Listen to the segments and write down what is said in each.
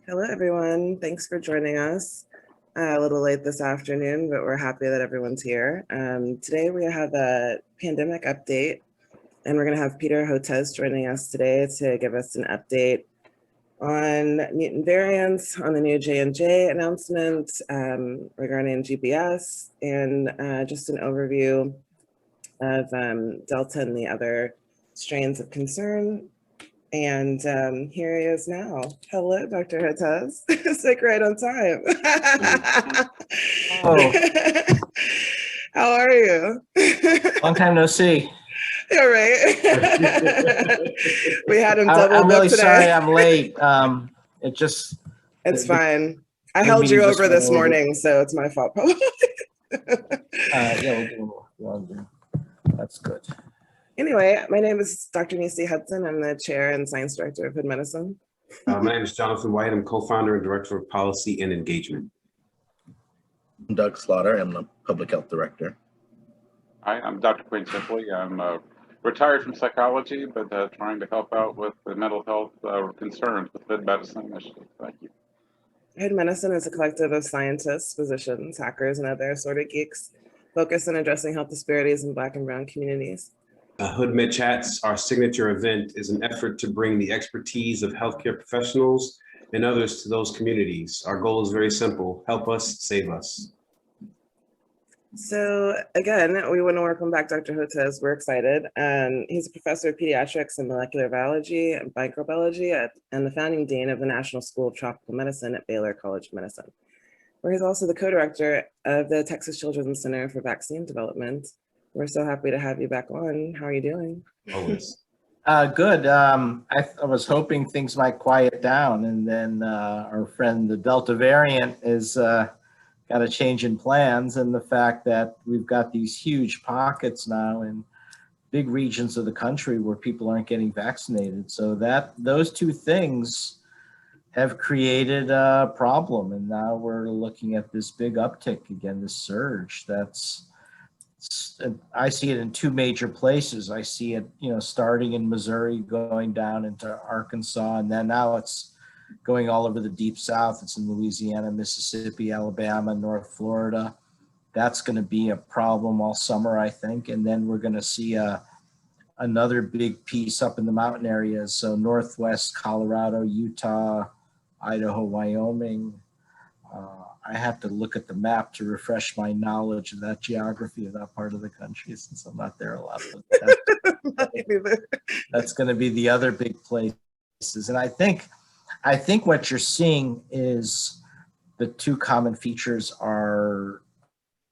Hello, everyone. Thanks for joining us. A little late this afternoon, but we're happy that everyone's here. Today we have a pandemic update, and we're going to have Peter Hotez joining us today to give us an update on mutant variants, on the new J&J announcement regarding GBS, and just an overview of Delta and the other strains of concern. And here he is now. Hello, Dr. Hotez. Sick right on time. Oh. How are you? Long time no see. You're right. We had him double I'm really today. sorry I'm late. It's fine. I held you over this morning, so it's my fault. Yeah, that's good. Anyway, my name is Dr. Neecey Hudson. I'm the chair and science director of Hood Medicine. My name is Jonathan White. I'm co-founder and director of policy and engagement. I'm Doug Slaughter. I'm the public health director. Hi, I'm Dr. Quinn Chipley. I'm retired from psychology, but trying to help out with the mental health concerns with Hood Medicine initiative. Thank you. Hood Medicine is a collective of scientists, physicians, hackers, and other assorted geeks focused on addressing health disparities in Black and Brown communities. Hood Med Chats, our signature event, is an effort to bring the expertise of healthcare professionals and others to those communities. Our goal is very simple: help us, save us. So again, we want to welcome back Dr. Hotez. We're excited. He's a professor of pediatrics and molecular biology and microbiology and the founding dean of the National School of Tropical Medicine at Baylor College of Medicine, where he's also the co-director of the Texas Children's Center for Vaccine Development. We're so happy to have you back on. How are you doing? Always. Good. I was hoping things might quiet down, and then our friend, the Delta variant, is got a change in plans, and the fact that we've got these huge pockets now in big regions of the country where people aren't getting vaccinated. So those two things have created a problem, and now we're looking at this big uptick again, this surge. I see it in two major places. I see it, starting in Missouri, going down into Arkansas, and then now it's going all over the deep South. It's in Louisiana, Mississippi, Alabama, North Florida. That's going to be a problem all summer, I think. And then we're going to see another big piece up in the mountain areas. So Northwest Colorado, Utah, Idaho, Wyoming. I have to look at the map to refresh my knowledge of that geography of that part of the country, since I'm not there a lot. That's going to be the other big places. And I think what you're seeing is the two common features are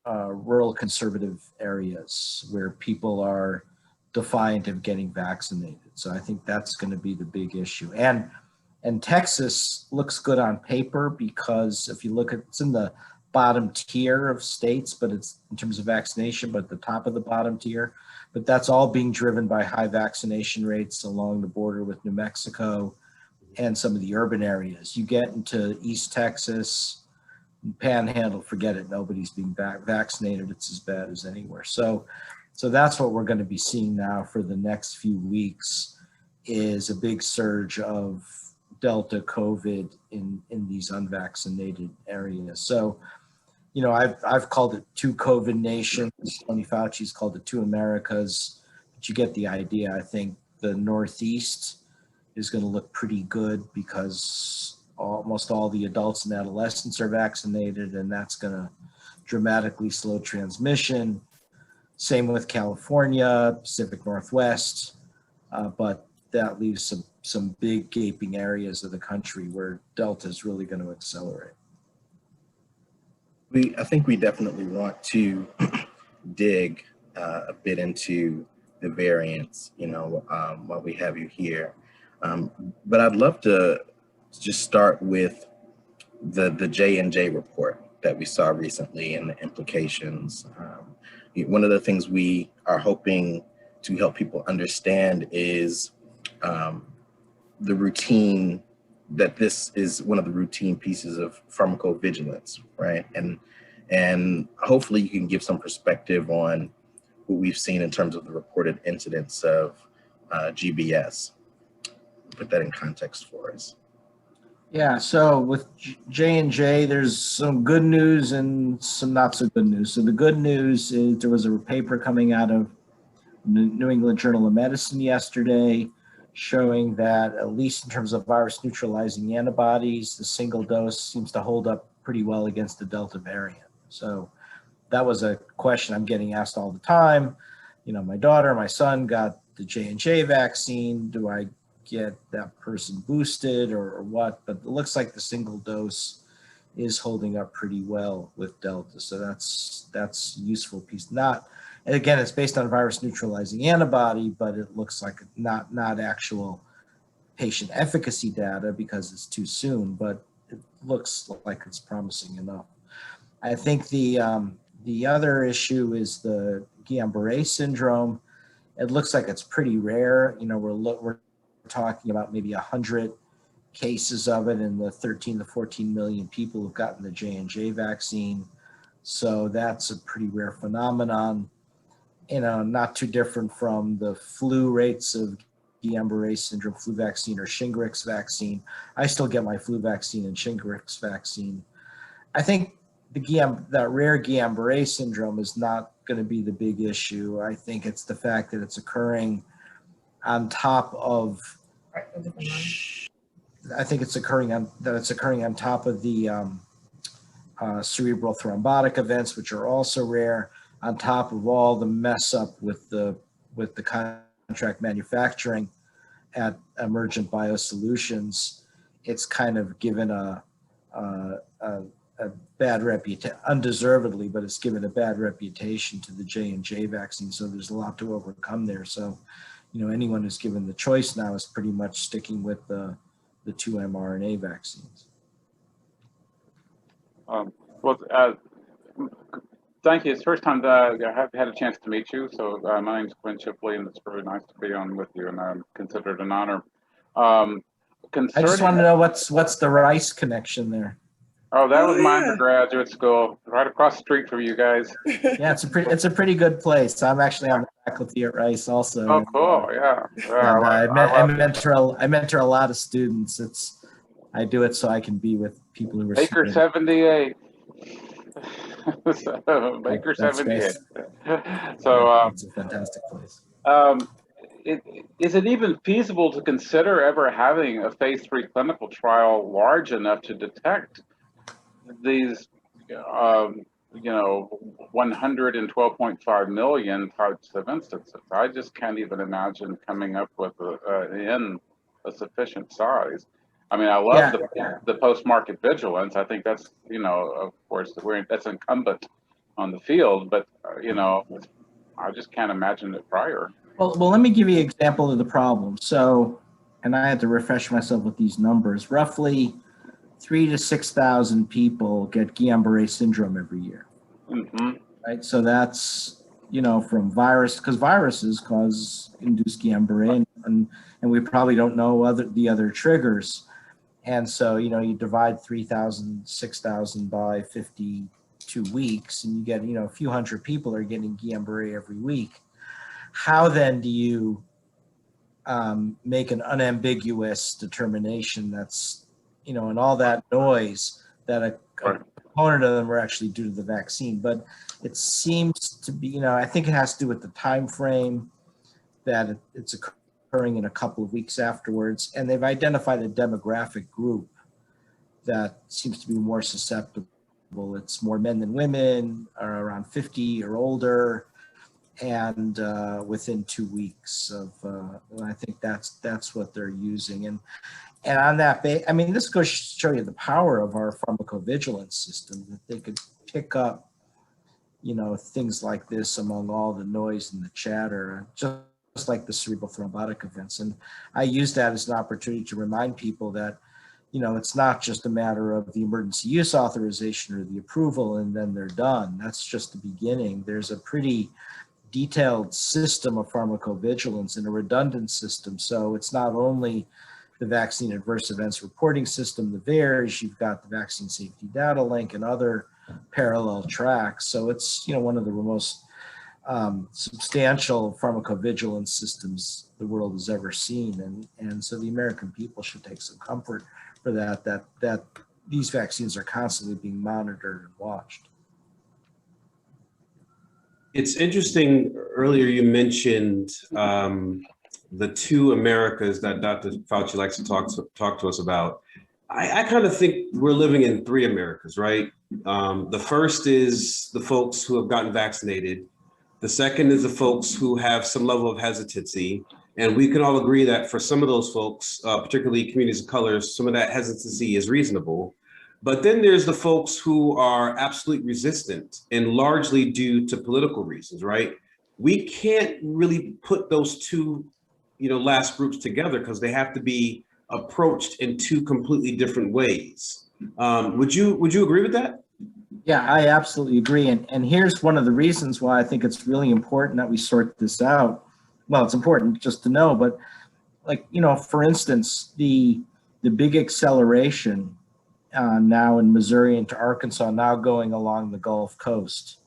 rural conservative areas where people are defiant of getting vaccinated. So I think that's going to be the big issue. And Texas looks good on paper because if you look at, it's in the bottom tier of states, but it's in terms of vaccination, but at the top of the bottom tier. But that's all being driven by high vaccination rates along the border with New Mexico and some of the urban areas. You get into East Texas, Panhandle, forget it. Nobody's being vaccinated. It's as bad as anywhere. So that's what we're going to be seeing now for the next few weeks, is a big surge of Delta COVID in these unvaccinated areas. So, I've called it two COVID nations. Tony Fauci's called it two Americas, but you get the idea. I think the Northeast is going to look pretty good because almost all the adults and adolescents are vaccinated, and that's going to dramatically slow transmission. Same with California, Pacific Northwest, but that leaves some big gaping areas of the country where Delta is really going to accelerate. I think we definitely want to dig a bit into the variants, while we have you here. But I'd love to just start with the J&J report that we saw recently and the implications. One of the things we are hoping to help people understand is the routine, that this is one of the routine pieces of pharmacovigilance, right? And hopefully you can give some perspective on what we've seen in terms of the reported incidents of GBS. Put that in context for us. Yeah, so with J&J, there's some good news and some not so good news. So the good news is there was a paper coming out of New England Journal of Medicine yesterday showing that, at least in terms of virus neutralizing antibodies, the single dose seems to hold up pretty well against the Delta variant. So that was a question I'm getting asked all the time. You know, my daughter, my son got the J&J vaccine. Do I get that person boosted or what? But it looks like the single dose is holding up pretty well with Delta. So that's useful piece. Not, and again, it's based on virus neutralizing antibody, but it looks like not actual patient efficacy data because it's too soon, but it looks like it's promising enough. I think the other issue is the Guillain-Barré syndrome. It looks like it's pretty rare. You know, we're talking about maybe 100 cases of it in the 13 to 14 million people who've gotten the J&J vaccine. So that's a pretty rare phenomenon. You know, not too different from the flu rates of Guillain-Barré syndrome flu vaccine or Shingrix vaccine. I still get my flu vaccine and Shingrix vaccine. I think that rare Guillain-Barré syndrome is not going to be the big issue. I think it's the fact that it's occurring on top of. I think it's occurring on top of the cerebral thrombotic events, which are also rare, on top of all the mess up with the contract manufacturing at Emergent Biosolutions. It's kind of given a bad reputation, undeservedly, but it's given a bad reputation to the J&J vaccine. So there's a lot to overcome there. So, you know, anyone who's given the choice now is pretty much sticking with the two mRNA vaccines. Thank you. It's the first time that I have had a chance to meet you. So my name is Quinn Chipley, and it's very nice to be on with you, and I consider it an honor. I just want to know what's the Rice connection there? Oh, that was my undergraduate school, right across the street from you guys. Yeah, it's a pretty good place. I'm actually on the faculty at Rice also. Oh, cool! Yeah. I mentor a lot of students. I do it so I can be with people who are. Baker 78. Baker 78. So it's a fantastic place. Is it even feasible to consider ever having a phase 3 clinical trial large enough to detect these, 112.5 million types of instances? I just can't even imagine coming up with a sufficient size. I mean, I love the post-market vigilance. I think that's, of course, that's incumbent on the field, but, I just can't imagine it prior. Well, let me give you an example of the problem. So, and I had to refresh myself with these numbers. Roughly 3,000 to 6,000 people get Guillain-Barré syndrome every year. Mm-hmm. Right. So that's, from because viruses induce Guillain-Barré, and we probably don't know the other triggers. And so, you divide 3,000, 6,000 by 52 weeks, and you get, a few hundred people are getting Guillain-Barré every week. How then do you make an unambiguous determination that's, and all that noise that a component of them are actually due to the vaccine? But it seems to be, I think it has to do with the time frame that it's occurring in a couple of weeks afterwards. And they've identified a demographic group that seems to be more susceptible. It's more men than women, are around 50 or older, and within 2 weeks of, I think that's what they're using. And on that, this goes to show you the power of our pharmacovigilance system, that they could pick up, things like this among all the noise and the chatter, just like the cerebral thrombotic events. And I use that as an opportunity to remind people that, it's not just a matter of the emergency use authorization or the approval and then they're done. That's just the beginning. There's a pretty detailed system of pharmacovigilance and a redundant system. So it's not only the vaccine adverse events reporting system, the VAERS, you've got the vaccine safety data link and other parallel tracks. So it's, one of the most substantial pharmacovigilance systems the world has ever seen. And so the American people should take some comfort for that these vaccines are constantly being monitored and watched. It's interesting, earlier you mentioned the two Americas that Dr. Fauci likes to talk to us about. I kind of think we're living in three Americas, right? The first is the folks who have gotten vaccinated. The second is the folks who have some level of hesitancy. And we can all agree that for some of those folks, particularly communities of color, some of that hesitancy is reasonable. But then there's the folks who are absolutely resistant, and largely due to political reasons, right? We can't really put those two, last groups together because they have to be approached in two completely different ways. Would you agree with that? Yeah, I absolutely agree. And here's one of the reasons why I think it's really important that we sort this out. Well, it's important just to know, but for instance, the big acceleration now in Missouri into Arkansas, now going along the Gulf Coast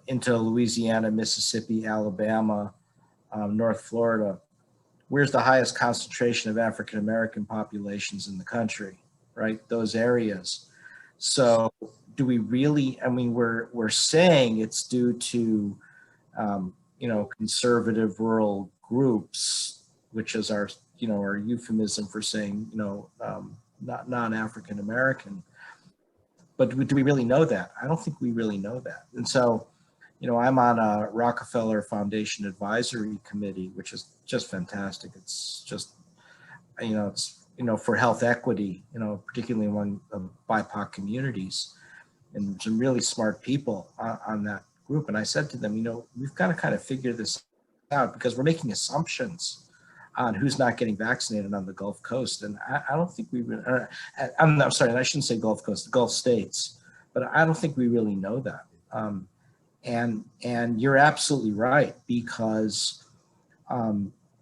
into Louisiana, Mississippi, Alabama, North Florida. Where's the highest concentration of African American populations in the country, right? Those areas. So do we really, we're saying it's due to, conservative rural groups, which is our euphemism for saying, not non-African American. But do we really know that? I don't think we really know that. And so, I'm on a Rockefeller Foundation Advisory Committee, which is just fantastic. It's just, for health equity, particularly among BIPOC communities, and some really smart people on that group. And I said to them, we've got to kind of figure this out because we're making assumptions on who's not getting vaccinated on the Gulf Coast. And I don't think I'm sorry, I shouldn't say Gulf Coast, the Gulf states, but I don't think we really know that. And you're absolutely right, because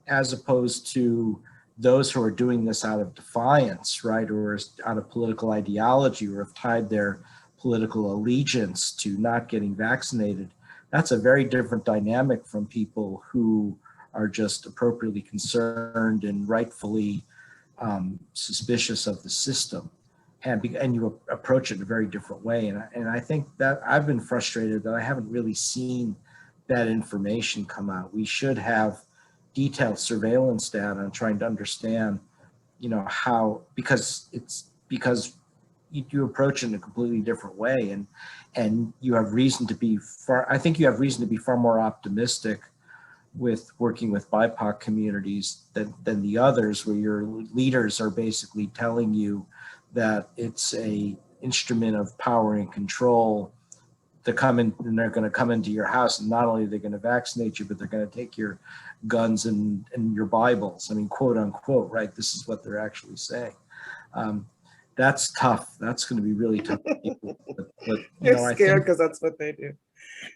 as opposed to those who are doing this out of defiance, right, or out of political ideology, or have tied their political allegiance to not getting vaccinated, that's a very different dynamic from people who are just appropriately concerned and rightfully suspicious of the system. And you approach it in a very different way. And I think that I've been frustrated that I haven't really seen that information come out. We should have detailed surveillance data on trying to understand, how, because you approach it in a completely different way, and you have reason to be far more optimistic with working with BIPOC communities than the others, where your leaders are basically telling you that it's a instrument of power and control to come in, and they're going to come into your house, and not only are they going to vaccinate you, but they're going to take your guns and your Bibles. Quote unquote, right? This is what they're actually saying. That's tough. That's going to be really tough for people. But You're scared because that's what they do.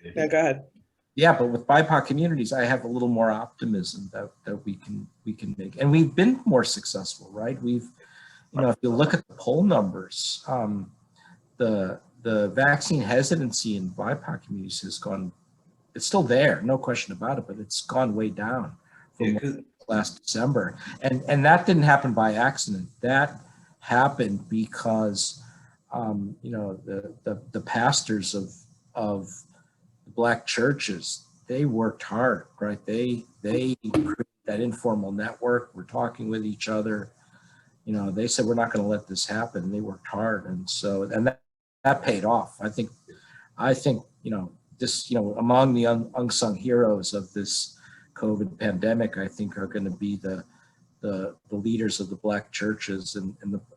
Yeah, go ahead. Yeah, but with BIPOC communities, I have a little more optimism that we can make, and we've been more successful, right? We've, if you look at the poll numbers, the vaccine hesitancy in BIPOC communities has gone. It's still there, no question about it, but it's gone way down from last December, and that didn't happen by accident. That happened because, the pastors of Black churches, they worked hard, right? They created that informal network. We're talking with each other. They said, we're not going to let this happen. And they worked hard. And so, and that paid off. I think, this, among the unsung heroes of this COVID pandemic, I think are going to be the leaders of the Black churches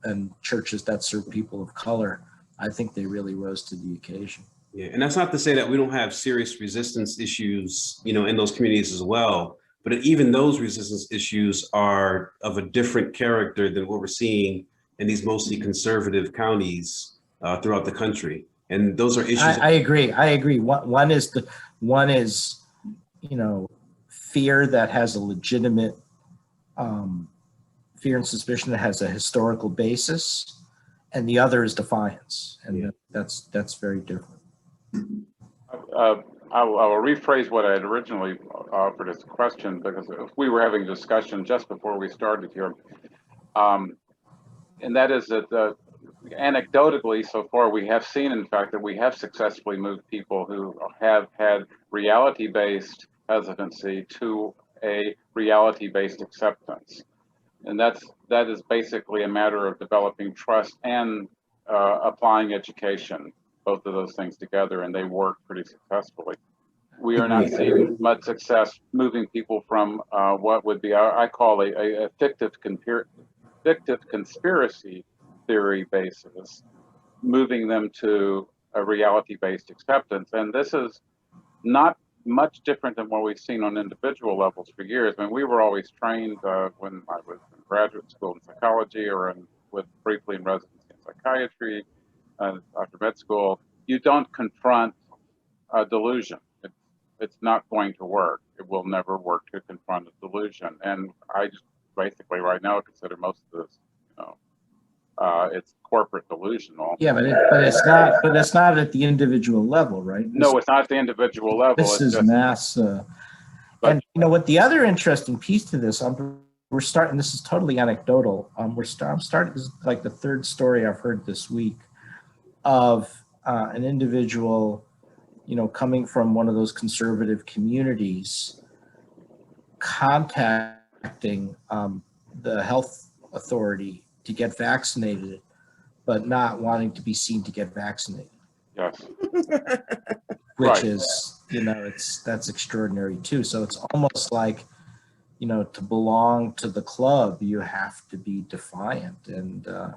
and churches that serve people of color. I think they really rose to the occasion. Yeah, and that's not to say that we don't have serious resistance issues, in those communities as well. But even those resistance issues are of a different character than what we're seeing in these mostly conservative counties throughout the country. And those are issues. I agree. One is fear that has a legitimate fear and suspicion that has a historical basis, and the other is defiance, and that's very different. I will rephrase what I had originally offered as a question, because if we were having a discussion just before we started here, and that is that anecdotally, so far, we have seen, in fact, that we have successfully moved people who have had reality-based hesitancy to a reality-based acceptance. And that is basically a matter of developing trust and applying education, both of those things together, and they work pretty successfully. We are not seeing much success moving people from what would be, I call a fictive conspiracy theory basis, moving them to a reality-based acceptance. And this is not much different than what we've seen on individual levels for years. I mean, we were always trained when I was in graduate school in psychology or briefly in residency in psychiatry after med school. You don't confront a delusion. It's not going to work. It will never work to confront a delusion. And I just basically right now consider most of this, it's corporate delusional. Yeah, but it's not at the individual level, right? No, it's not at the individual level. This is mass. And you know what? The other interesting piece to this, we're starting. This is totally anecdotal. I'm starting. This is like the third story I've heard this week of an individual, coming from one of those conservative communities, contacting the health authority to get vaccinated, but not wanting to be seen to get vaccinated. Yes. Which is, that's extraordinary too. So it's almost like, to belong to the club, you have to be defiant, and I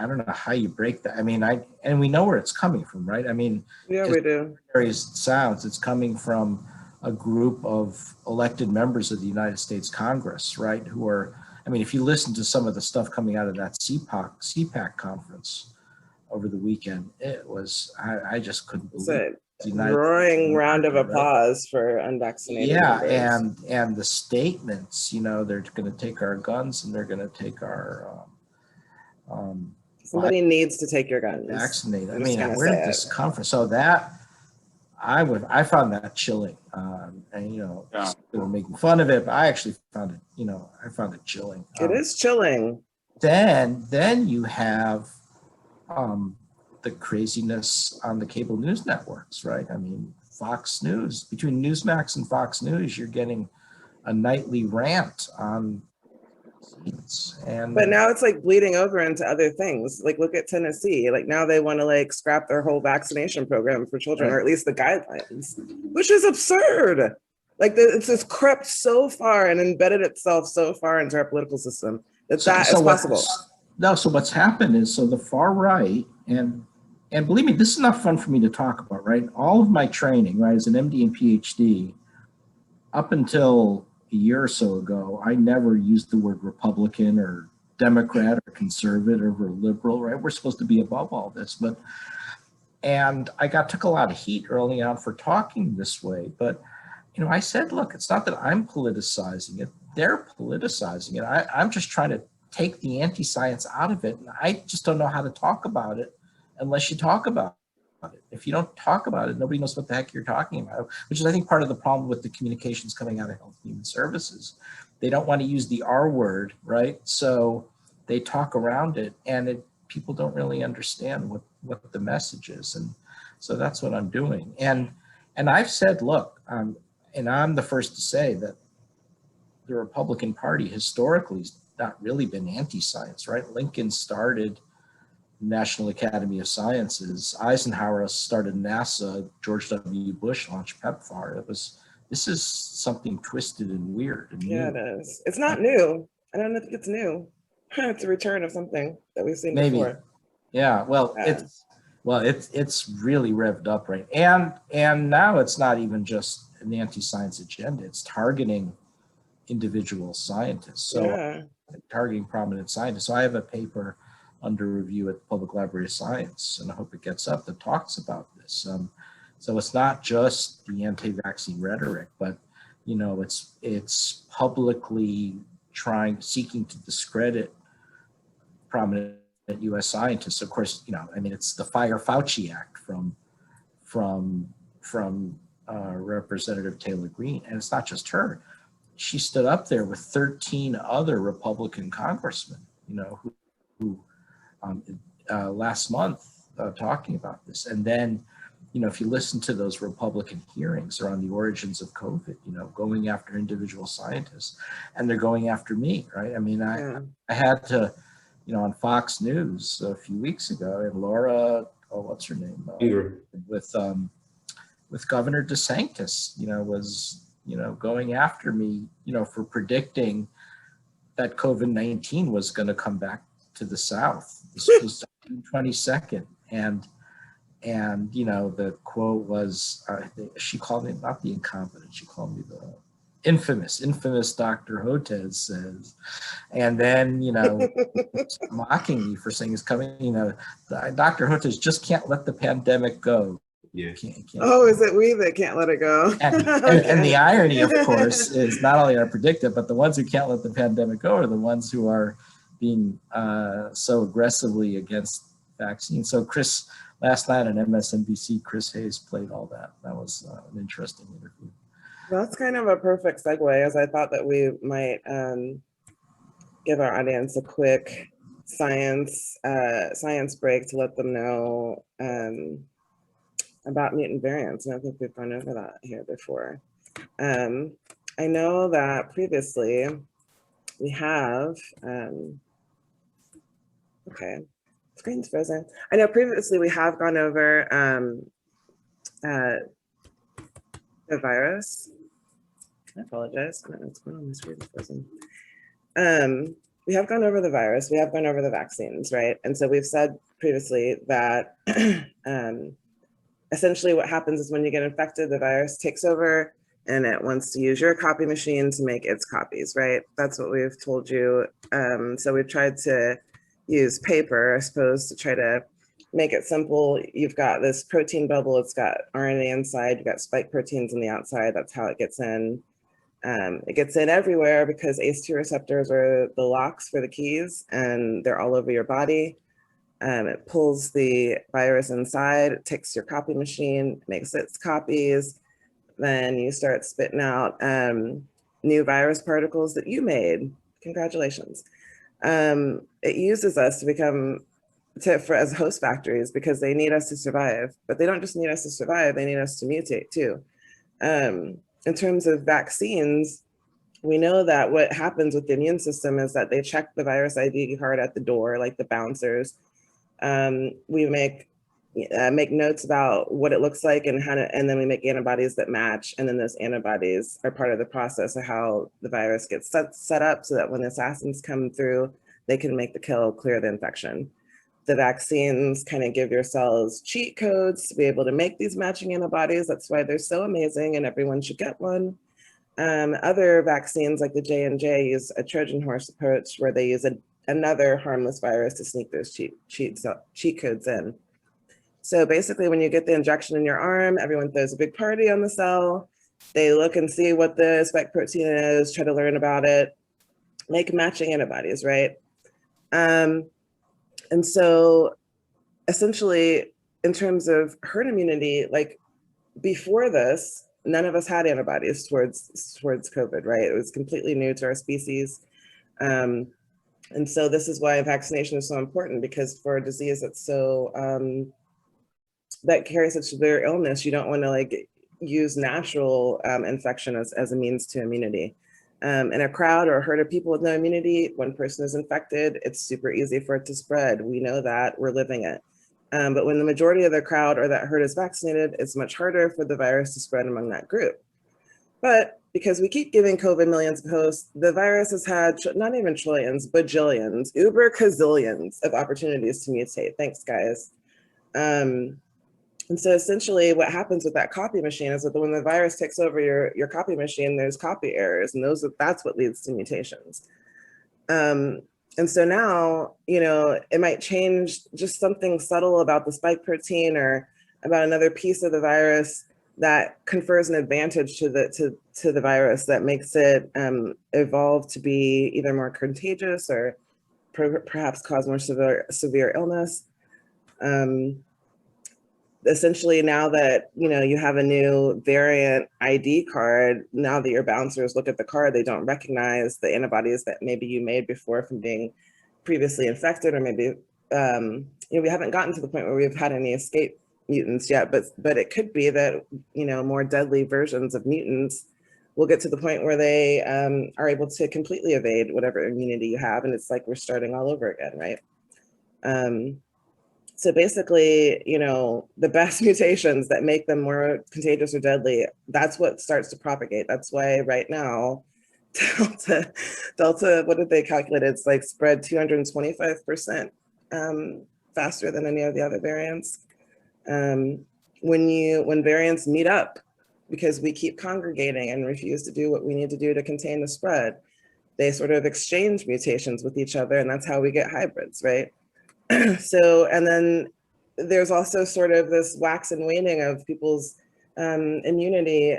don't know how you break that. I mean, and we know where it's coming from, right? I mean, yeah, we do. Sounds it's coming from a group of elected members of the United States Congress, right? Who are, I mean, if you listen to some of the stuff coming out of that CPAC conference over the weekend, it was, I just couldn't believe it. Roaring round of applause for unvaccinated. Yeah, members. and the statements, they're going to take our guns and they're going to take our. Somebody needs to take your guns. Vaccinate. I mean, where did this come from? So that I found that chilling, and they were making fun of it, but I actually found it, I found it chilling. It is chilling. Then you have the craziness on the cable news networks, right? I mean, Fox News, between Newsmax and Fox News, you're getting a nightly rant on. But now it's like bleeding over into other things. Like, look at Tennessee. Like, now they want to scrap their whole vaccination program for children, or at least the guidelines, which is absurd. It's just crept so far and embedded itself so far into our political system that is possible. So what's happened is, so the far right, and believe me, this is not fun for me to talk about, right? All of my training, right, as an MD and PhD, up until a year or so ago, I never used the word Republican or Democrat or conservative or liberal, right? We're supposed to be above all this, and I took a lot of heat early on for talking this way, but I said, look, it's not that I'm politicizing it, they're politicizing it. I'm just trying to take the anti-science out of it, and I just don't know how to talk about it unless you talk about it. If you don't talk about it, nobody knows what the heck you're talking about, which is, I think, part of the problem with the communications coming out of Health and Human Services. They don't want to use the R word, right? So they talk around it, and people don't really understand what the message is. And so that's what I'm doing. And I've said, look, and I'm the first to say that the Republican Party historically has not really been anti-science, right? Lincoln started National Academy of Sciences. Eisenhower started NASA. George W. Bush launched PEPFAR. This is something twisted and weird. And yeah, it is. It's not new. I don't think it's new. It's a return of something that we've seen before. Yeah. Well, it's really revved up, right? And now it's not even just an anti-science agenda. It's targeting individual scientists. So targeting prominent scientists. So I have a paper under review at the Public Library of Science, and I hope it gets up, that talks about this. So it's not just the anti-vaccine rhetoric, but it's publicly seeking to discredit prominent U.S. scientists. Of course, it's the Fire Fauci Act from Representative Taylor Greene, and it's not just her. She stood up there with 13 other Republican congressmen who last month talking about this. And then, if you listen to those Republican hearings around the origins of COVID, going after individual scientists, and they're going after me, right? I mean, I had to, on Fox News a few weeks ago, and Laura, what's her name? With Governor DeSantis, was, going after me, for predicting that COVID-19 was going to come back to the South. This was June 22nd. And the quote was, she called me not the incompetent, she called me the infamous Dr. Hotez says. And then, mocking me for saying it's coming, Dr. Hotez just can't let the pandemic go. Yeah. Can't. Oh, is it we that can't let it go? And the irony, of course, is not only are predicted, but the ones who can't let the pandemic go are the ones who are being so aggressively against vaccines. So Chris, last night on MSNBC, Chris Hayes played all that. That was an interesting interview. That's kind of a perfect segue, as I thought that we might give our audience a quick science break to let them know about mutant variants. And I think we've gone over that here before. I know that previously we have, okay, screen's frozen. I know previously we have gone over the virus. I apologize. I don't know what's going on, my screen's frozen. We have gone over the virus. We have gone over the vaccines, right? And so we've said previously that essentially what happens is when you get infected, the virus takes over and it wants to use your copy machine to make its copies, right? That's what we've told you. So we've tried to use paper, I suppose, to try to make it simple. You've got this protein bubble, it's got RNA inside, you've got spike proteins on the outside, that's how it gets in. It gets in everywhere because ACE2 receptors are the locks for the keys, and they're all over your body. It pulls the virus inside, it takes your copy machine, makes its copies, then you start spitting out new virus particles that you made. Congratulations. It uses us to become, as host factories, because they need us to survive, but they don't just need us to survive, they need us to mutate too. In terms of vaccines, we know that what happens with the immune system is that they check the virus ID card at the door, like the bouncers. We make notes about what it looks like and and then we make antibodies that match. And then those antibodies are part of the process of how the virus gets set up so that when the assassins come through, they can make the kill, clear the infection. The vaccines kind of give your cells cheat codes to be able to make these matching antibodies. That's why they're so amazing and everyone should get one. Other vaccines like the J&J use a Trojan horse approach where they use another harmless virus to sneak those cheat codes in. So basically when you get the injection in your arm, everyone throws a big party on the cell. They look and see what the spike protein is, try to learn about it, make matching antibodies, right? And so essentially in terms of herd immunity, like before this, none of us had antibodies towards COVID, right? It was completely new to our species. And so this is why vaccination is so important, because for a disease that's so, that carries such severe illness, you don't want to like use natural infection as a means to immunity. In a crowd or a herd of people with no immunity, one person is infected, it's super easy for it to spread. We know that, we're living it. But when the majority of the crowd or that herd is vaccinated, it's much harder for the virus to spread among that group. But because we keep giving COVID millions of hosts, the virus has had not even trillions, bajillions, uber gazillions of opportunities to mutate. Thanks, guys. And so essentially what happens with that copy machine is that when the virus takes over your copy machine, there's copy errors, and that's what leads to mutations. And so now, it might change just something subtle about the spike protein or about another piece of the virus that confers an advantage to the virus that makes it evolve to be either more contagious or perhaps cause more severe illness. Essentially, now that you have a new variant ID card, now that your bouncers look at the card, they don't recognize the antibodies that maybe you made before from being previously infected, or maybe we haven't gotten to the point where we've had any escape mutants yet, but it could be that more deadly versions of mutants will get to the point where they are able to completely evade whatever immunity you have, and it's like we're starting all over again, right? So basically, the best mutations that make them more contagious or deadly, that's what starts to propagate. That's why right now, Delta, what did they calculate? It's like spread 225% faster than any of the other variants. When variants meet up, because we keep congregating and refuse to do what we need to do to contain the spread, they sort of exchange mutations with each other, and that's how we get hybrids, right? So, and then there's also sort of this wax and waning of people's immunity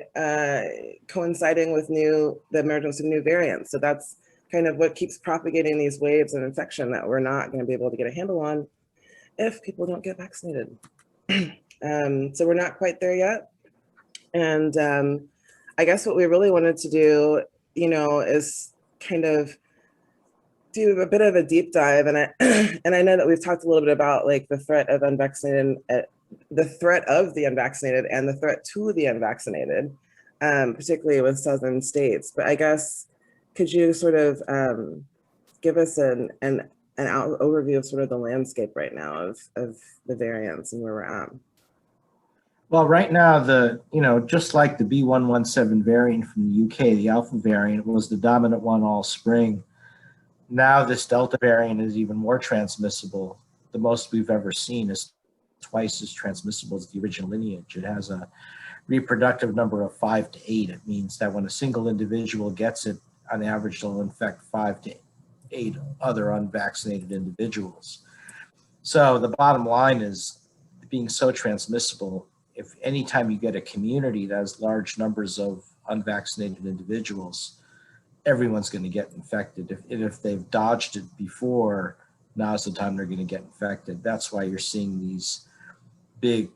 coinciding with the emergence of new variants. So that's kind of what keeps propagating these waves of infection that we're not going to be able to get a handle on if people don't get vaccinated. So we're not quite there yet. And I guess what we really wanted to do, is kind of do a bit of a deep dive. And I know that we've talked a little bit about like the threat of unvaccinated, the threat of the unvaccinated and the threat to the unvaccinated, particularly with southern states. But I guess, could you sort of give us an overview of sort of the landscape right now of the variants and where we're at? Well, right now, just like the B117 variant from the UK, the Alpha variant was the dominant one all spring. Now this Delta variant is even more transmissible. The most we've ever seen is twice as transmissible as the original lineage. It has a reproductive number of 5 to 8. It means that when a single individual gets it, on average, they'll infect 5 to 8 other unvaccinated individuals. So the bottom line is, being so transmissible, if anytime you get a community that has large numbers of unvaccinated individuals, everyone's going to get infected. If they've dodged it before, now's the time they're going to get infected. That's why you're seeing these big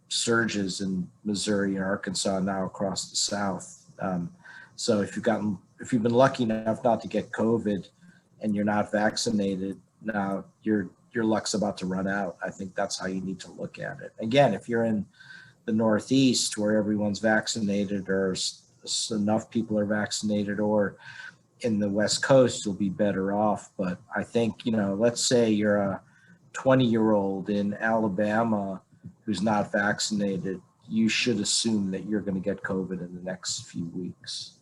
surges in Missouri and Arkansas, now across the South. So if you've been lucky enough not to get COVID and you're not vaccinated, now your luck's about to run out. I think that's how you need to look at it. Again, if you're in the Northeast where everyone's vaccinated, or enough people are vaccinated, or in the West Coast, you'll be better off. But I think, let's say you're a 20-year-old in Alabama who's not vaccinated, you should assume that you're going to get COVID in the next few weeks.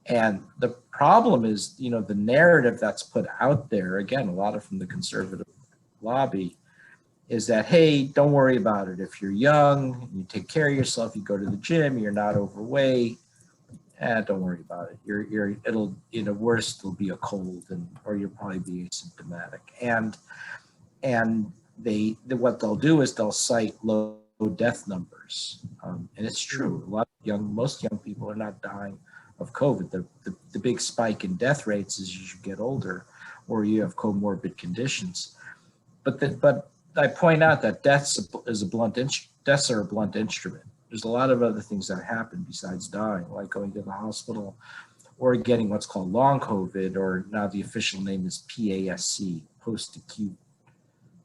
And the problem is, the narrative that's put out there, again, a lot of from the conservative lobby, is that, hey, don't worry about it. If you're young, you take care of yourself, you go to the gym, you're not overweight, don't worry about it. It'll, worst, it'll be a cold, or you'll probably be asymptomatic. And what they'll do is they'll cite low death numbers. And it's true. Most young people are not dying of COVID. The big spike in death rates is as you get older, or you have comorbid conditions. But I point out that deaths are a blunt instrument. There's a lot of other things that happen besides dying, like going to the hospital or getting what's called long COVID, or now the official name is PASC, post-acute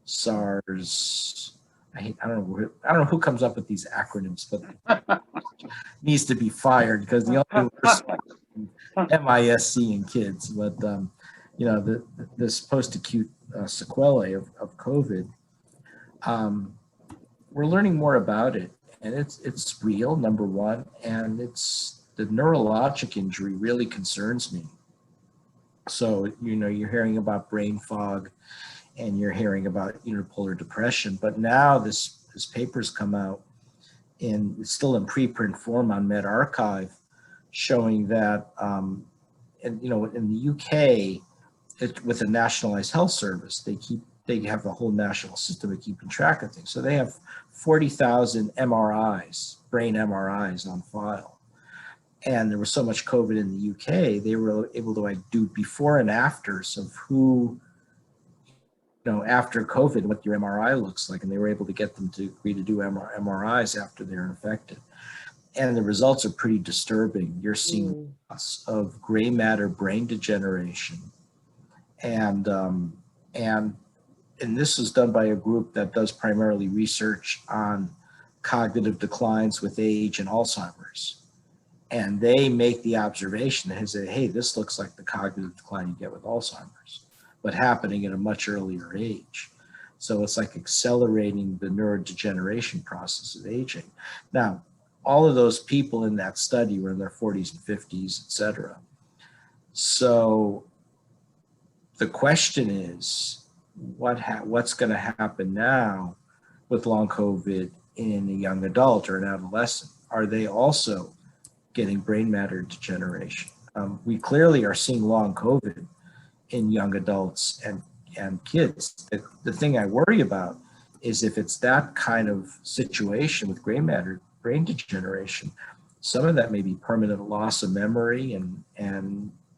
SARS. I don't know who comes up with these acronyms, but needs to be fired, because the only MISC in kids. But this post-acute sequelae of COVID, we're learning more about it, and it's real, number one, and the neurologic injury really concerns me. So you're hearing about brain fog, and you're hearing about unipolar depression, but now this paper's come out, and it's still in preprint form on medRxiv, showing that in the UK, with a nationalized health service, they have the whole national system of keeping track of things. So they have 40,000 MRIs, brain MRIs on file. And there was so much COVID in the UK, they were able to do before and afters of who, after COVID, what your MRI looks like. And they were able to get them to agree to do MRIs after they're infected. And the results are pretty disturbing. You're seeing lots of gray matter brain degeneration And, and this is done by a group that does primarily research on cognitive declines with age and Alzheimer's. And they make the observation and say, hey, this looks like the cognitive decline you get with Alzheimer's, but happening at a much earlier age. So it's like accelerating the neurodegeneration process of aging. Now, all of those people in that study were in their 40s and 50s, et cetera. So the question is, what's going to happen now with long COVID in a young adult or an adolescent? Are they also getting brain matter degeneration? We clearly are seeing long COVID in young adults and kids. The thing I worry about is if it's that kind of situation with brain matter, brain degeneration, some of that may be permanent loss of memory and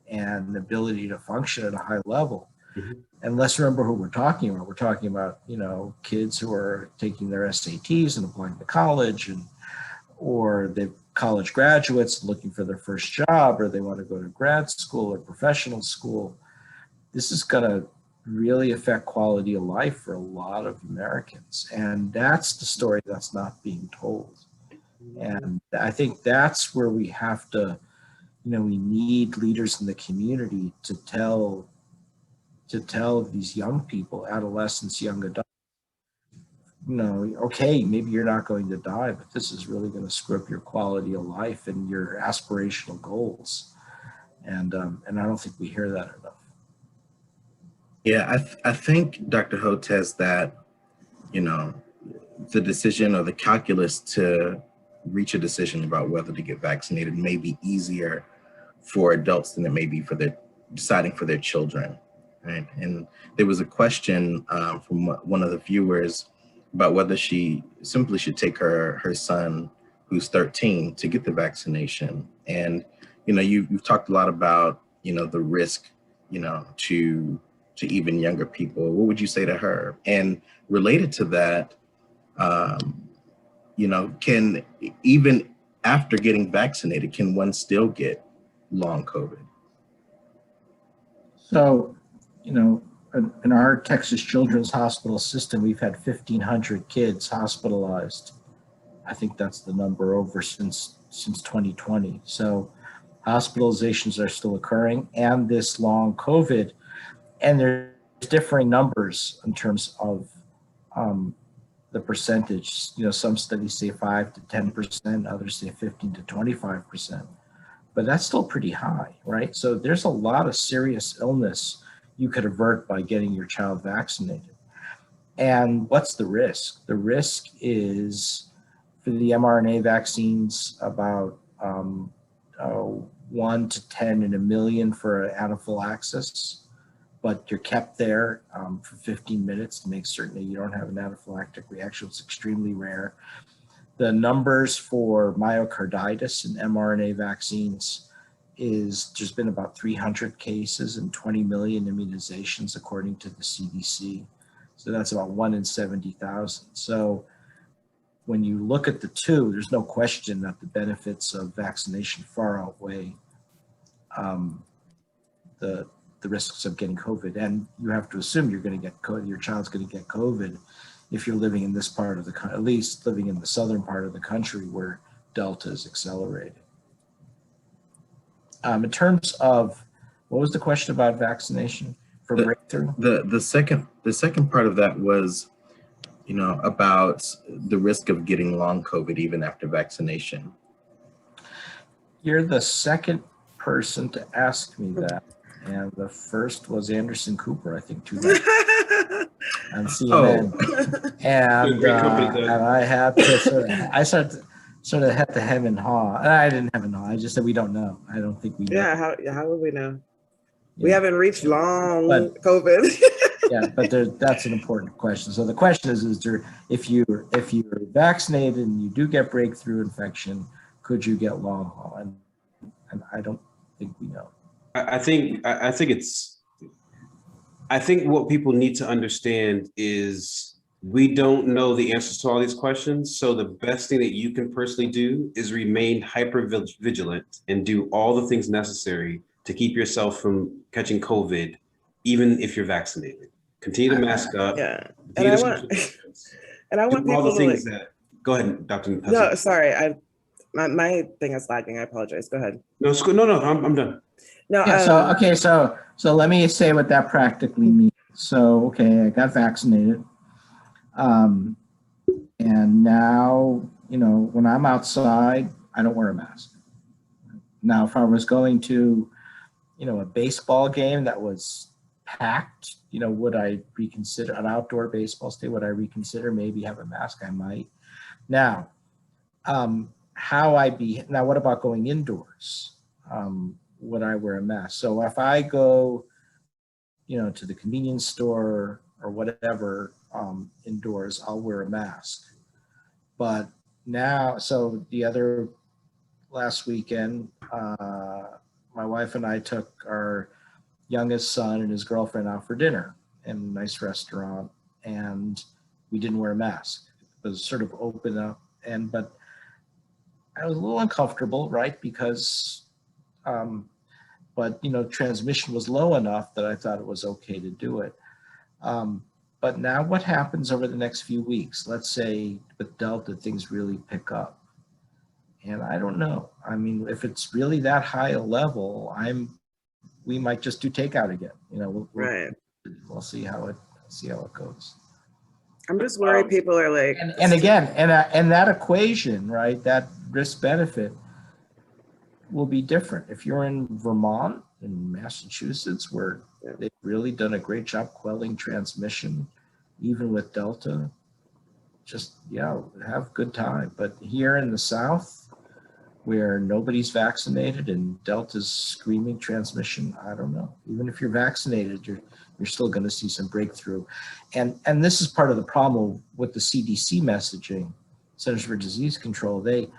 the ability to function at a high level. Mm-hmm. And let's remember who we're talking about. We're talking about, kids who are taking their SATs and applying to college, or they're college graduates looking for their first job, or they want to go to grad school or professional school. This is going to really affect quality of life for a lot of Americans. And that's the story that's not being told. And I think that's where we have to, we need leaders in the community to tell these young people, adolescents, young adults, okay, maybe you're not going to die, but this is really going to screw up your quality of life and your aspirational goals. And I don't think we hear that enough. Yeah, I think, Dr. Hotez, that, the decision or the calculus to reach a decision about whether to get vaccinated may be easier for adults than it may be for deciding for their children, right? And there was a question from one of the viewers about whether she simply should take her son, who's 13, to get the vaccination. And, you've talked a lot about, the risk, to even younger people. What would you say to her? And related to that, can, even after getting vaccinated, can one still get long COVID? So, in our Texas Children's Hospital system, we've had 1,500 kids hospitalized. I think that's the number over since 2020. So hospitalizations are still occurring, and this long COVID, and there's differing numbers in terms of the percentage. Some studies say 5 to 10%, others say 15 to 25%, but that's still pretty high, right? So there's a lot of serious illness you could avert by getting your child vaccinated. And what's the risk? The risk is, for the mRNA vaccines, about 1 to 10 in a million for anaphylaxis, but you're kept there for 15 minutes to make certain that you don't have an anaphylactic reaction. It's extremely rare. The numbers for myocarditis and mRNA vaccines is there's been about 300 cases and 20 million immunizations according to the CDC. So that's about 1 in 70,000. So when you look at the two, there's no question that the benefits of vaccination far outweigh the risks of getting COVID. And you have to assume you're going to get COVID, your child's going to get COVID if you're living in this part of the country, at least living in the southern part of the country where Delta is accelerating. In terms of, what was the question about vaccination for breakthrough? The second part of that was, about the risk of getting long COVID even after vaccination. You're the second person to ask me that. And the first was Anderson Cooper, I think, 2 nights on CNN. Oh. And I had to sort of had to hem and haw. I didn't hem and haw. I just said we don't know. I don't think we know. Yeah, how would we know? Yeah. We haven't reached long COVID. Yeah, but that's an important question. So the question is there, if you're vaccinated and you do get breakthrough infection, could you get long haul? And I don't think we know. I think what people need to understand is we don't know the answers to all these questions. So the best thing that you can personally do is remain hyper vigilant and do all the things necessary to keep yourself from catching COVID, even if you're vaccinated. Continue to mask up. Yeah. continue And to I want, social distance, and I want do all people the to things like, that, go ahead, Dr. no, Hudson. sorry. My thing is lagging. I apologize. Go ahead. No, it's good. No, I'm done. No, Yeah, so, okay, so let me say what that practically means. So, okay, I got vaccinated. And now, you know, when I'm outside, I don't wear a mask. Now, if I was going to, you know, a baseball game that was packed, you know, would I reconsider an outdoor baseball stadium? Would I reconsider maybe have a mask? I might. Now, now what about going indoors? Would I wear a mask? So if I go, you know, to the convenience store or whatever indoors, I'll wear a mask. But now, so last weekend, my wife and I took our youngest son and his girlfriend out for dinner in a nice restaurant, and we didn't wear a mask. It was sort of open up, but I was a little uncomfortable, right? Because, but you know, transmission was low enough that I thought it was okay to do it. But now what happens over the next few weeks? Let's say with Delta, things really pick up. And I don't know. I mean, if it's really that high a level, we might just do takeout again. You know, we'll see how it goes. I'm just worried people are like, and again, and that equation, right? That risk benefit will be different. If you're in Vermont and Massachusetts, where they've really done a great job quelling transmission, even with Delta, just, have a good time. But here in the South, where nobody's vaccinated and Delta's screaming transmission, I don't know. Even if you're vaccinated, you're still going to see some breakthrough. And this is part of the problem with the CDC messaging, Centers for Disease Control. They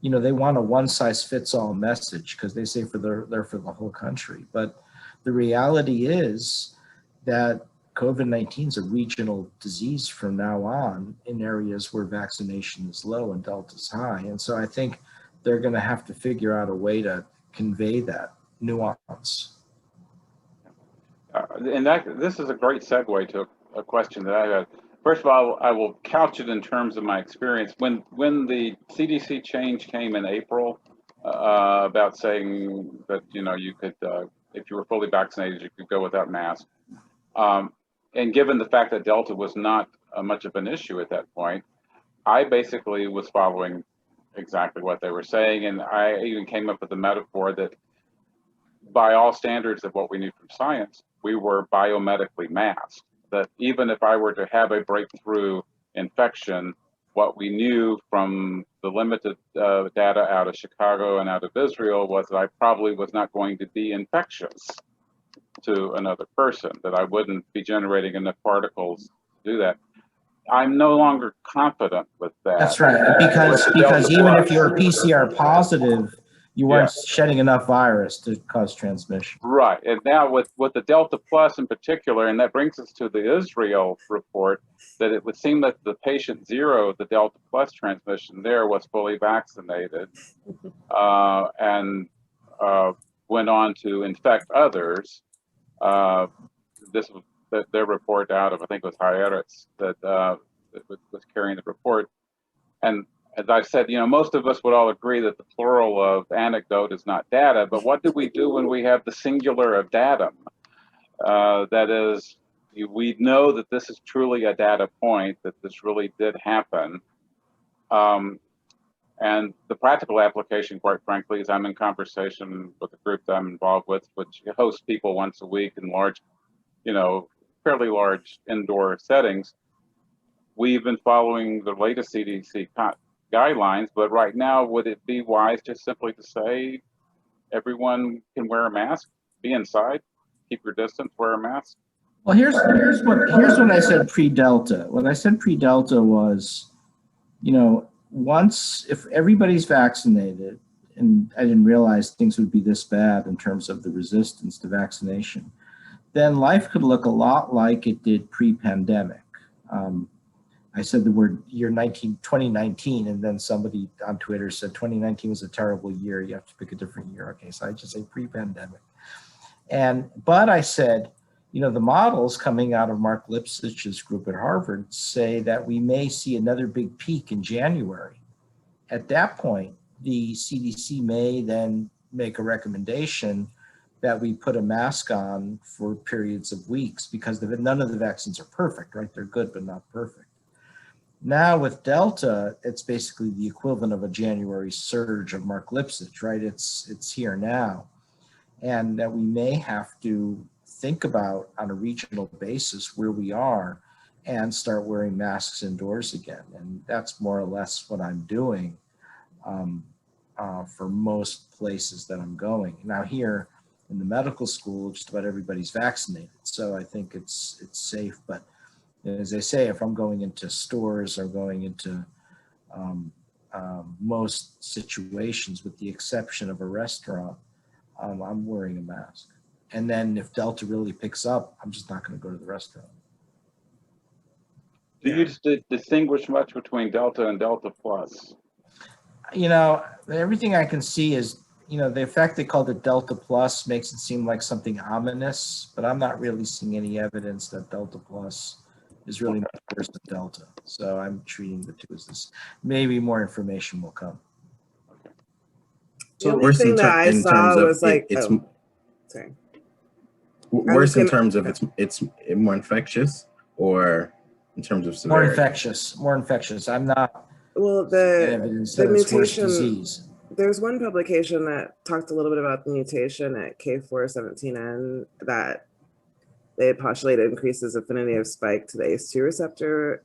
want a one-size-fits-all message because they say they're for the whole country. But the reality is that COVID-19 is a regional disease from now on in areas where vaccination is low and Delta's high. And so I think they're going to have to figure out a way to convey that nuance. And this is a great segue to a question that I had. First of all, I will couch it in terms of my experience. When the CDC change came in April about saying that, you know, you could, if you were fully vaccinated, you could go without mask. And given the fact that Delta was not much of an issue at that point, I basically was following exactly what they were saying. And I even came up with the metaphor that by all standards of what we knew from science, we were biomedically masked. That even if I were to have a breakthrough infection, what we knew from the limited data out of Chicago and out of Israel was that I probably was not going to be infectious to another person, that I wouldn't be generating enough particles to do that. I'm no longer confident with that. That's right, because even if you're PCR positive, you weren't shedding enough virus to cause transmission. Right, and now with the Delta Plus in particular, and that brings us to the Israel report, that it would seem that the patient zero, the Delta Plus transmission there, was fully vaccinated and went on to infect others. This was their report out of, I think it was Hotez that was carrying the report. And as I said, you know, most of us would all agree that the plural of anecdote is not data, but what do we do when we have the singular of datum? That is, we know that this is truly a data point, that this really did happen. And the practical application, quite frankly, is I'm in conversation with a group that I'm involved with, which hosts people once a week in large, you know, fairly large indoor settings. We've been following the latest CDC guidelines, but right now, would it be wise just simply to say everyone can wear a mask, be inside, keep your distance, wear a mask? Well, here's what I said pre-Delta. What I said pre-Delta was, you know, if everybody's vaccinated, and I didn't realize things would be this bad in terms of the resistance to vaccination, then life could look a lot like it did pre-pandemic. I said the word year 2019, and then somebody on Twitter said 2019 was a terrible year. You have to pick a different year. Okay, so I just say pre-pandemic. But I said, you know, the models coming out of Mark Lipsich's group at Harvard say that we may see another big peak in January. At that point, the CDC may then make a recommendation that we put a mask on for periods of weeks, because none of the vaccines are perfect, right? They're good, but not perfect. Now with Delta, it's basically the equivalent of a January surge of Mark Lipsitch, right? It's here now. And that we may have to think about on a regional basis where we are and start wearing masks indoors again. And that's more or less what I'm doing for most places that I'm going. Now here in the medical school, just about everybody's vaccinated. So I think it's safe, but as I say, if I'm going into stores or going into most situations, with the exception of a restaurant, I'm wearing a mask. And then if Delta really picks up, I'm just not going to go to the restaurant. Do you distinguish much between Delta and Delta Plus? You know, everything I can see is, you know, the fact they called it Delta Plus makes it seem like something ominous, but I'm not really seeing any evidence that Delta Plus is really much worse than Delta. So I'm treating the two as this. Maybe more information will come. The only thing that I saw was like, sorry. Worse in terms of it's more infectious, or in terms of severity? More infectious. I'm not. Well, the mutation, disease. There's one publication that talked a little bit about the mutation at K417N that they postulated increases affinity of spike to the ACE2 receptor.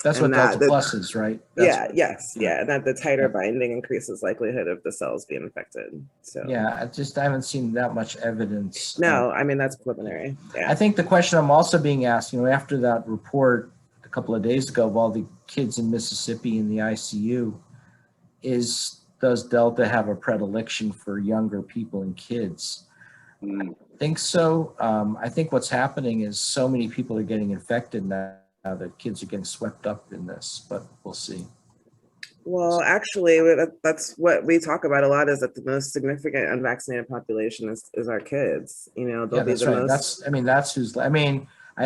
That's what Delta Plus is, right? And that the tighter binding increases likelihood of the cells being infected. So yeah, I haven't seen that much evidence. No, I mean, that's preliminary. Yeah. I think the question I'm also being asked, you know, after that report a couple of days ago of all the kids in Mississippi in the ICU, is does Delta have a predilection for younger people and kids? I think so. I think what's happening is so many people are getting infected now that kids are getting swept up in this, but we'll see. Well, actually, that's what we talk about a lot, is that the most significant unvaccinated population is our kids. You know, they'll be the most. That's who's, I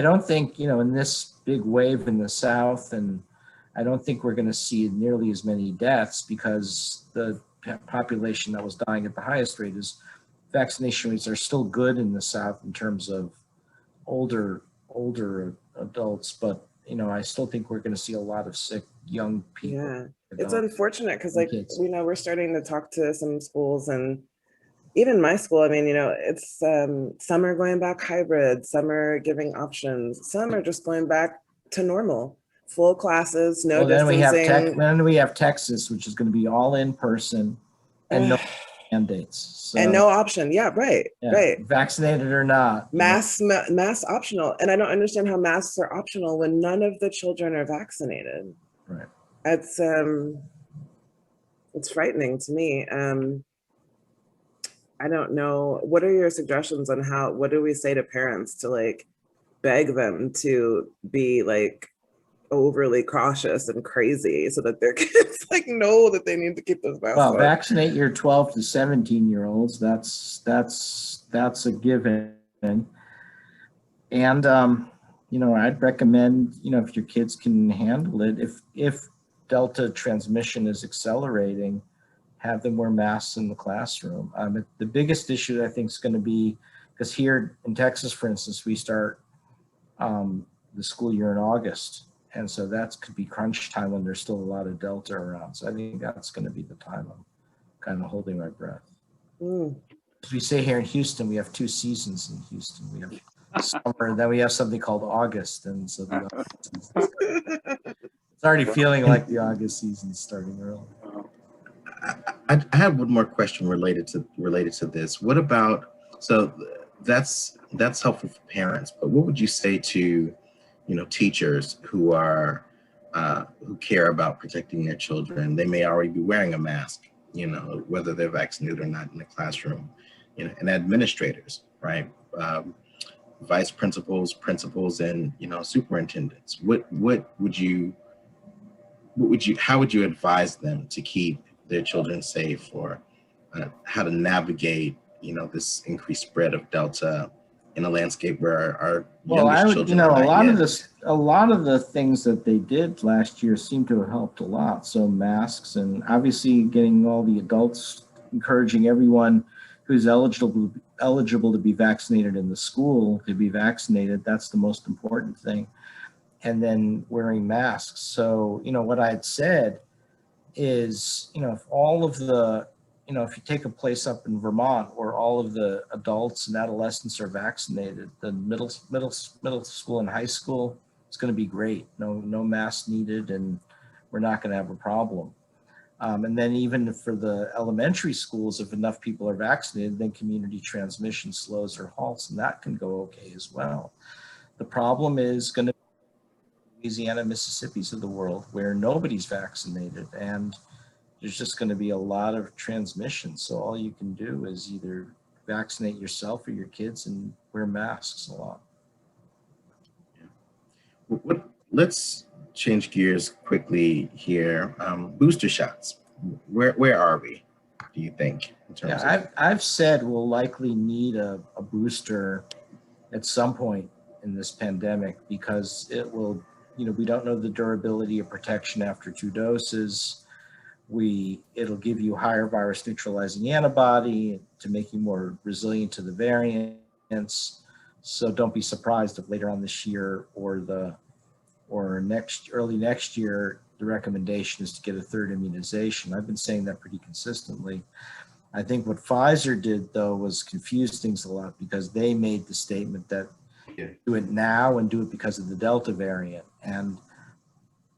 don't think, you know, in this big wave in the South, and I don't think we're going to see nearly as many deaths, because the population that was dying at the highest rate is vaccination rates are still good in the South in terms of older adults, but you know, I still think we're going to see a lot of sick young people. Yeah, it's unfortunate because, like, you know, we're starting to talk to some schools, and even my school. I mean, you know, it's some are going back hybrid, some are giving options, some are just going back to normal, full classes, no distancing. Then we have Texas, which is going to be all in person and no mandates. So, and no option. Yeah, right. Vaccinated or not. Mask optional. And I don't understand how masks are optional when none of the children are vaccinated. Right. It's frightening to me. I don't know. What are your suggestions on what do we say to parents to, like, beg them to be, like, overly cautious and crazy so that their kids, like, know that they need to keep those masks on? Vaccinate your 12 to 17-year-olds. That's a given. And you know, I'd recommend, you know, if your kids can handle it, if Delta transmission is accelerating, have them wear masks in the classroom. The biggest issue I think is going to be, because here in Texas, for instance, we start the school year in August. And so that could be crunch time when there's still a lot of Delta around. So I think that's going to be the time I'm kind of holding my breath. As we say here in Houston, we have 2 seasons in Houston. We have summer, and then we have something called August. And so it's already feeling like the August season's starting early. I have one more question related to this. What about, so that's helpful for parents, but what would you say to, you know, teachers who are who care about protecting their children? They may already be wearing a mask, you know, whether they're vaccinated or not in the classroom, you know, and administrators, right? Vice principals, and, you know, superintendents. How would you advise them to keep their children safe, or how to navigate, you know, this increased spread of Delta in a landscape where our Well, youngest I would, children are not yet. a lot of the things that they did last year seem to have helped a lot. So masks, and obviously getting all the adults, encouraging everyone who's eligible to be vaccinated in the school to be vaccinated. That's the most important thing. And then wearing masks. So, what I had said is, if all of the, if you take a place up in Vermont where all of the adults and adolescents are vaccinated, the middle school and high school, it's going to be great. No masks needed, and we're not going to have a problem. And then even for the elementary schools, if enough people are vaccinated, then community transmission slows or halts, and that can go okay as well. The problem is going to be Louisiana, Mississippi's of the world where nobody's vaccinated, and there's just going to be a lot of transmission. So all you can do is either vaccinate yourself or your kids and wear masks a lot. Let's change gears quickly here. Booster shots. Where are we, do you think? In terms of... I've said we'll likely need a booster at some point in this pandemic, because it will, we don't know the durability of protection after 2 doses. It'll give you higher virus neutralizing antibody to make you more resilient to the variants. So don't be surprised if later on this year or early next year, the recommendation is to get a 3rd immunization. I've been saying that pretty consistently. I think what Pfizer did, though, was confuse things a lot, because they made the statement that do it now and do it because of the Delta variant. And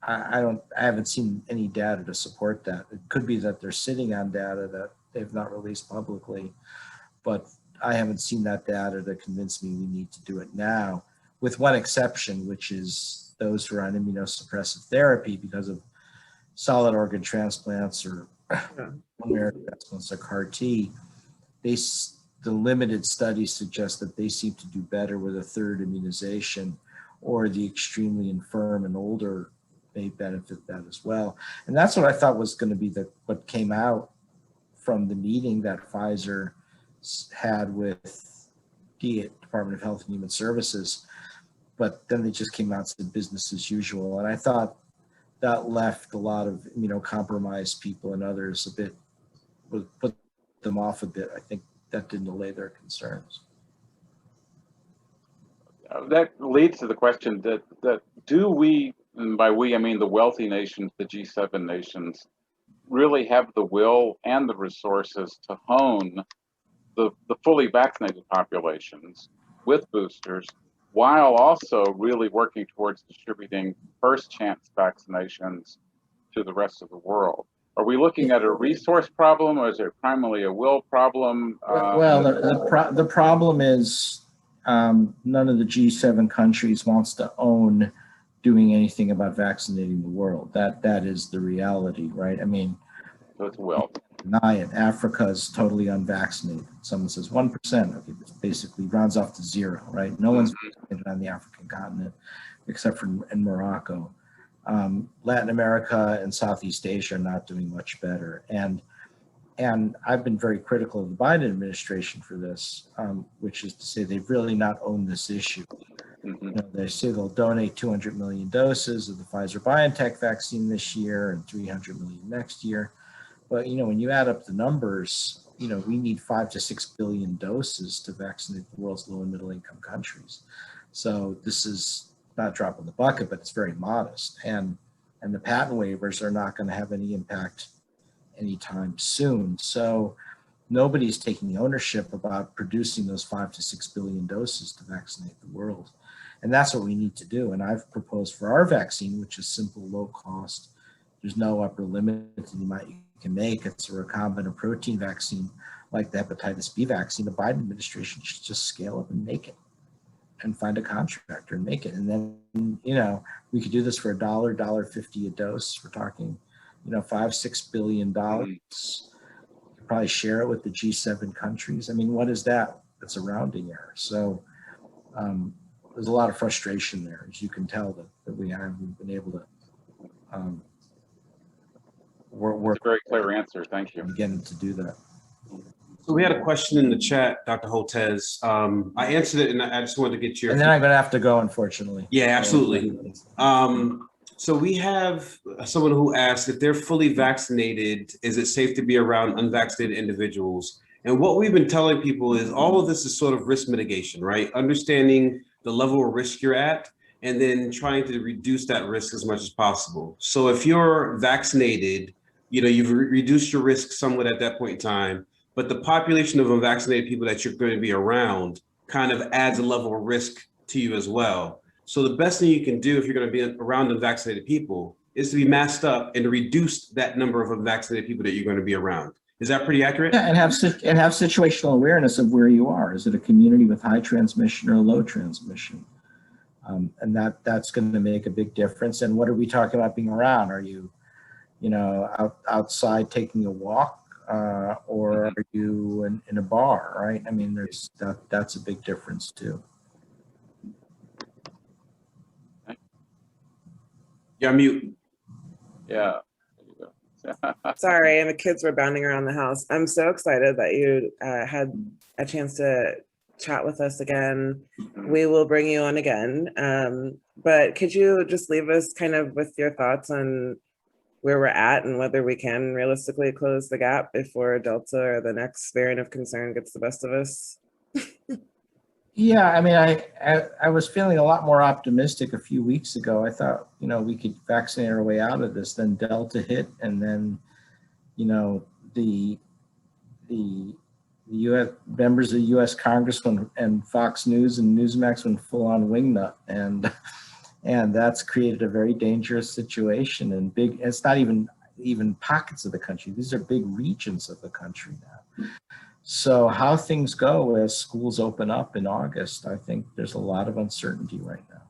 I haven't seen any data to support that. It could be that they're sitting on data that they've not released publicly, but I haven't seen that data to convince me we need to do it now, with one exception, which is those who are on immunosuppressive therapy because of solid organ transplants or transplants or CAR T. The limited studies suggest that they seem to do better with a 3rd immunization, or the extremely infirm and older may benefit that as well. And that's what I thought was going to be what came out from the meeting that Pfizer had with the Department of Health and Human Services. But then they just came out and said business as usual. And I thought that left a lot of immunocompromised people and others a bit, put them off a bit. I think that didn't allay their concerns. That leads to the question that do we, and by we I mean the wealthy nations, the G7 nations, really have the will and the resources to hone the fully vaccinated populations with boosters, while also really working towards distributing first chance vaccinations to the rest of the world? Are we looking at a resource problem, or is it primarily a will problem? Well, the problem is none of the G7 countries wants to own doing anything about vaccinating the world. That is the reality, right? I mean, so it's will. Deny it. Africa is totally unvaccinated. Someone says 1%. Okay, it basically rounds off to 0, right? No one's vaccinated on the African continent except for in Morocco. Latin America and Southeast Asia are not doing much better. And I've been very critical of the Biden administration for this, which is to say they've really not owned this issue. They say they'll donate 200 million doses of the Pfizer-BioNTech vaccine this year and 300 million next year. But, when you add up the numbers, we need 5 to 6 billion doses to vaccinate the world's low and middle income countries. So this is not a drop in the bucket, but it's very modest. And the patent waivers are not going to have any impact anytime soon. So nobody's taking ownership about producing those 5 to 6 billion doses to vaccinate the world. And that's what we need to do. And I've proposed for our vaccine, which is simple, low cost. There's no upper limit that you can make. It's a recombinant protein vaccine like the hepatitis B vaccine. The Biden administration should just scale up and make it and find a contractor and make it. And then, we could do this for $1.50 a dose. We're talking, $5-6 billion. You could probably share it with the G7 countries. I mean, what is that? That's a rounding error. So there's a lot of frustration there, as you can tell, that we haven't been able to work. That's a very clear answer. Thank you. Again, to do that. So we had a question in the chat, Dr. Hotez. I answered it, and I just wanted to get your. And then I'm going to have to go, unfortunately. Yeah, absolutely. So we have someone who asked if they're fully vaccinated, is it safe to be around unvaccinated individuals? And what we've been telling people is all of this is sort of risk mitigation, right? Understanding the level of risk you're at, and then trying to reduce that risk as much as possible. So if you're vaccinated, you've reduced your risk somewhat at that point in time, but the population of unvaccinated people that you're going to be around kind of adds a level of risk to you as well. So the best thing you can do if you're going to be around unvaccinated people is to be masked up and to reduce that number of unvaccinated people that you're going to be around. Is that pretty accurate? Yeah, and have situational awareness of where you are. Is it a community with high transmission or low transmission? And that's going to make a big difference. And what are we talking about being around? Are you, outside taking a walk, or are you in a bar, right? I mean, that's a big difference too. Yeah, mute. Yeah. Sorry, and the kids were bounding around the house. I'm so excited that you had a chance to chat with us again. We will bring you on again. But could you just leave us kind of with your thoughts on where we're at and whether we can realistically close the gap before Delta or the next variant of concern gets the best of us? Yeah, I mean, I was feeling a lot more optimistic a few weeks ago. I thought, we could vaccinate our way out of this. Then Delta hit, and then, the U.S. members of the U.S. Congress and Fox News and Newsmax went full on wingnut, and that's created a very dangerous situation. And it's not even pockets of the country; these are big regions of the country now. So how things go as schools open up in August, I think there's a lot of uncertainty right now.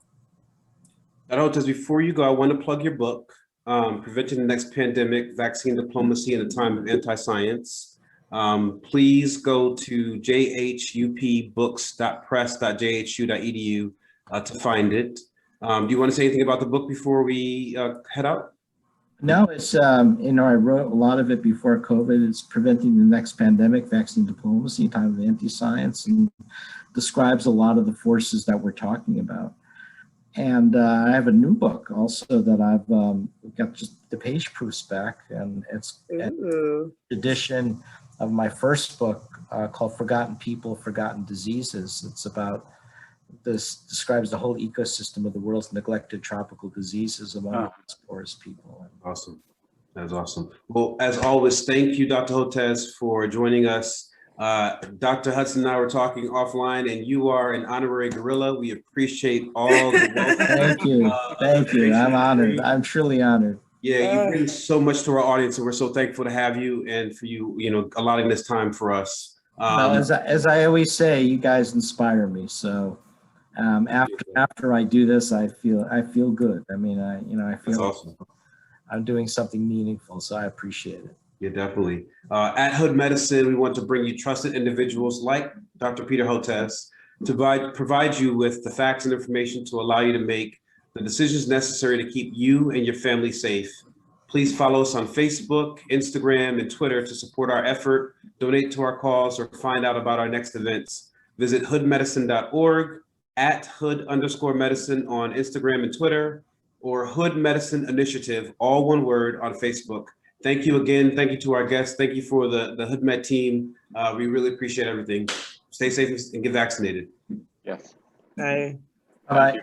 Hotez, before you go, I want to plug your book, Preventing the Next Pandemic, Vaccine Diplomacy in a Time of Anti-Science. Please go to jhupbooks.press.jhu.edu to find it. Do you want to say anything about the book before we head out? No, it's, I wrote a lot of it before COVID. It's Preventing the Next Pandemic, Vaccine Diplomacy, Time of Anti-Science, and describes a lot of the forces that we're talking about. And I have a new book also that I've got just the page proofs back, and it's an edition of my first book called Forgotten People, Forgotten Diseases. It's about describes the whole ecosystem of the world's neglected tropical diseases among its poorest people. Awesome. That's awesome. Well, as always, thank you, Dr. Hotez, for joining us. Dr. Hudson and I were talking offline, and you are an honorary gorilla. We appreciate all the welcome. Thank you. Thank you. I'm honored. I'm truly honored. Yeah, you bring so much to our audience, and we're so thankful to have you and for you, allotting this time for us. Well, as I always say, you guys inspire me. So after I do this, I feel good. I mean, I feel that's awesome. I'm doing something meaningful, so I appreciate it. Yeah, definitely. At Hood Medicine, we want to bring you trusted individuals like Dr. Peter Hotez to provide you with the facts and information to allow you to make the decisions necessary to keep you and your family safe. Please follow us on Facebook, Instagram, and Twitter to support our effort, donate to our cause, or find out about our next events. Visit hoodmedicine.org, at Hood_medicine on Instagram and Twitter, or Hood Medicine Initiative, all one word, on Facebook. Thank you again. Thank you to our guests. Thank you for the Hood Med team. We really appreciate everything. Stay safe and get vaccinated. Yes. Bye. Bye.